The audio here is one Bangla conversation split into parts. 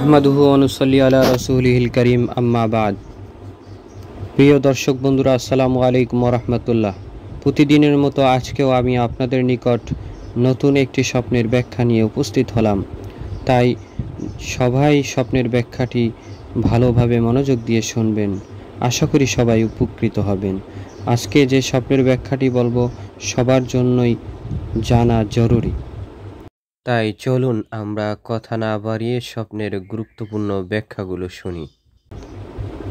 আহমাদুহু ওয়া নুসাল্লি আলা রাসূলিহিল কারীম, আম্মা বাদ। প্রিয় দর্শক বন্ধুরা, আসসালামু আলাইকুম ওয়া রাহমাতুল্লাহ। প্রতিদিনের মতো আজকেও আমি আপনাদের নিকট নতুন একটি স্বপ্নের ব্যাখ্যা নিয়ে উপস্থিত হলাম। তাই সবাই স্বপ্নের ব্যাখ্যাটি ভালোভাবে মনোযোগ দিয়ে শুনবেন। আশা করি সবাই উপকৃত হবেন। আজকে যে স্বপ্নের ব্যাখ্যাটি বলবো সবার জন্যই জানা জরুরি। তাই চলুন আমরা কথা না বাড়িয়ে স্বপ্নের গুরুত্বপূর্ণ ব্যাখ্যাগুলো শুনি।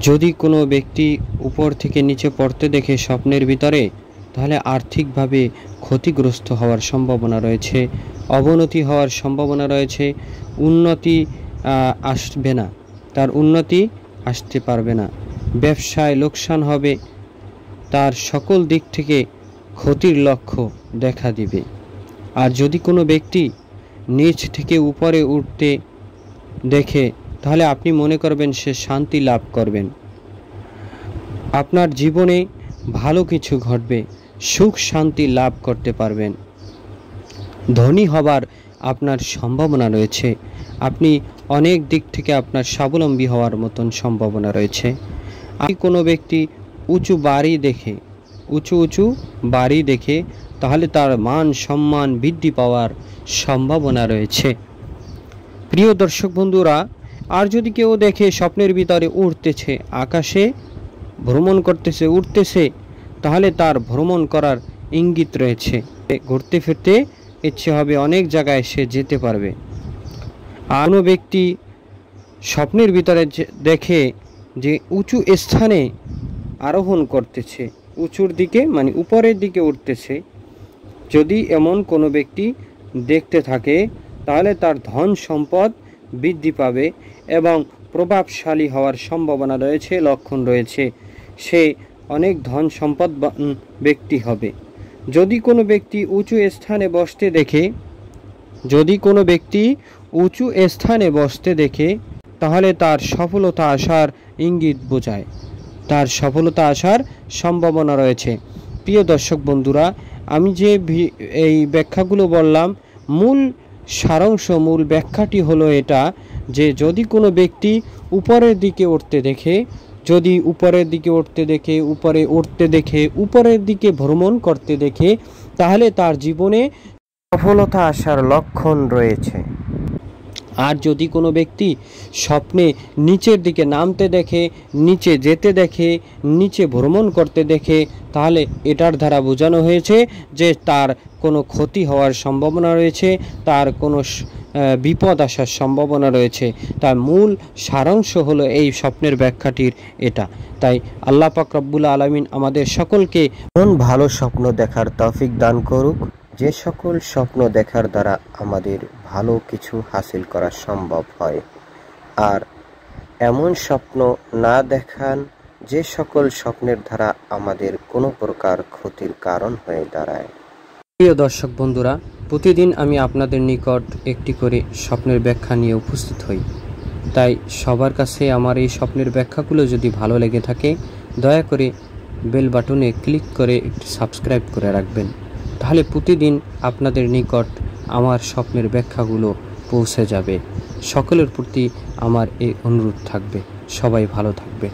যদি কোনো ব্যক্তি উপর থেকে নিচে পড়তে দেখে স্বপ্নের ভিতরে, তাহলে আর্থিকভাবে ক্ষতিগ্রস্ত হওয়ার সম্ভাবনা রয়েছে, অবনতি হওয়ার সম্ভাবনা রয়েছে, উন্নতি আসবে না, তার উন্নতি আসতে পারবে না, ব্যবসায় লোকসান হবে, তার সকল দিক থেকে ক্ষতির লক্ষ্য দেখা দিবে। আর যদি কোনো ব্যক্তি নিচ থেকে উপরে উঠতে দেখে, তাহলে আপনি মনে করবেন সে শান্তি লাভ করবেন, আপনার জীবনে ভালো কিছু ঘটবে, সুখ শান্তি লাভ করতে পারবেন, ধনী হবার আপনার সম্ভাবনা রয়েছে, আপনি অনেক দিক থেকে আপনার স্বাবলম্বী হওয়ার মতন সম্ভাবনা রয়েছে। আর কোনো ব্যক্তি উঁচু বাড়ি দেখে তাহলে তার মান সম্মান বৃদ্ধি পাওয়ার সম্ভাবনা রয়েছে। প্রিয় দর্শক বন্ধুরা, আর যদি কেউ দেখে স্বপ্নের ভিতরে উড়তেছে, আকাশে ভ্রমণ করতেছে, উঠতেছে, তাহলে তার ভ্রমণ করার ইঙ্গিত রয়েছে, ঘুরতে ফিরতে ইচ্ছে হবে, অনেক জায়গায় সে যেতে পারবে। আর কোনো ব্যক্তি স্বপ্নের ভিতরে দেখে যে উঁচু স্থানে আরোহণ করতেছে, উঁচুর দিকে মানে উপরের দিকে উঠতেছে, যদি এমন কোনো ব্যক্তি দেখতে থাকে, তাহলে তার ধন সম্পদ বৃদ্ধি পাবে এবং প্রভাবশালী হওয়ার সম্ভাবনা রয়েছে, লক্ষণ রয়েছে, সে অনেক ধন সম্পদ ব্যক্তি হবে। যদি কোনো ব্যক্তি উঁচু স্থানে বসতে দেখে, তাহলে তার সফলতা আসার ইঙ্গিত বোঝায়, তার সফলতা আসার সম্ভাবনা রয়েছে। প্রিয় দর্শক বন্ধুরা, আমি যে এই ব্যাখ্যাগুলো বললাম, মূল সারাংশ, মূল ব্যাখ্যাটি হলো এটা যে যদি কোনো ব্যক্তি উপরের দিকে উঠতে দেখে, উপরের দিকে ভ্রমণ করতে দেখে, তাহলে তার জীবনে সফলতা আসার লক্ষণ রয়েছে। আর যদি কোনো ব্যক্তি স্বপ্নে নিচের দিকে নামতে দেখে, নিচে যেতে দেখে, নিচে ভ্রমণ করতে দেখে, তাহলে এটার দ্বারা বোঝানো হয়েছে যে তার কোনো ক্ষতি হওয়ার সম্ভাবনা রয়েছে, তার কোনো বিপদ আসার সম্ভাবনা রয়েছে। তার মূল সারাংশ হলো এই স্বপ্নের ব্যাখ্যাটির এটা। তাই আল্লাহ পাক রব্বুল আলামিন আমাদের সকলকে ভালো স্বপ্ন দেখার তৌফিক দান করুক, যে সকল স্বপ্ন দেখার দ্বারা আমাদের ভালো কিছু হাসিল করা সম্ভব হয়, আর এমন স্বপ্ন না দেখান যে সকল স্বপ্নের দ্বারা আমাদের কোনো প্রকার ক্ষতির কারণ হয়ে দাঁড়ায়। প্রিয় দর্শক বন্ধুরা, প্রতিদিন আমি আপনাদের নিকট একটি করে স্বপ্নের ব্যাখ্যা নিয়ে উপস্থিত হই। তাই সবার কাছে আমার এই স্বপ্নের ব্যাখ্যাগুলো যদি ভালো লেগে থাকে, দয়া করে বেল বাটনে ক্লিক করে একটি সাবস্ক্রাইব করে রাখবেন, তাহলে প্রতিদিন আপনাদের নিকট আমার স্বপ্নের ব্যাখ্যাগুলো পৌঁছে যাবে। সকলের প্রতি আমার এই অনুরোধ থাকবে, সবাই ভালো থাকবে।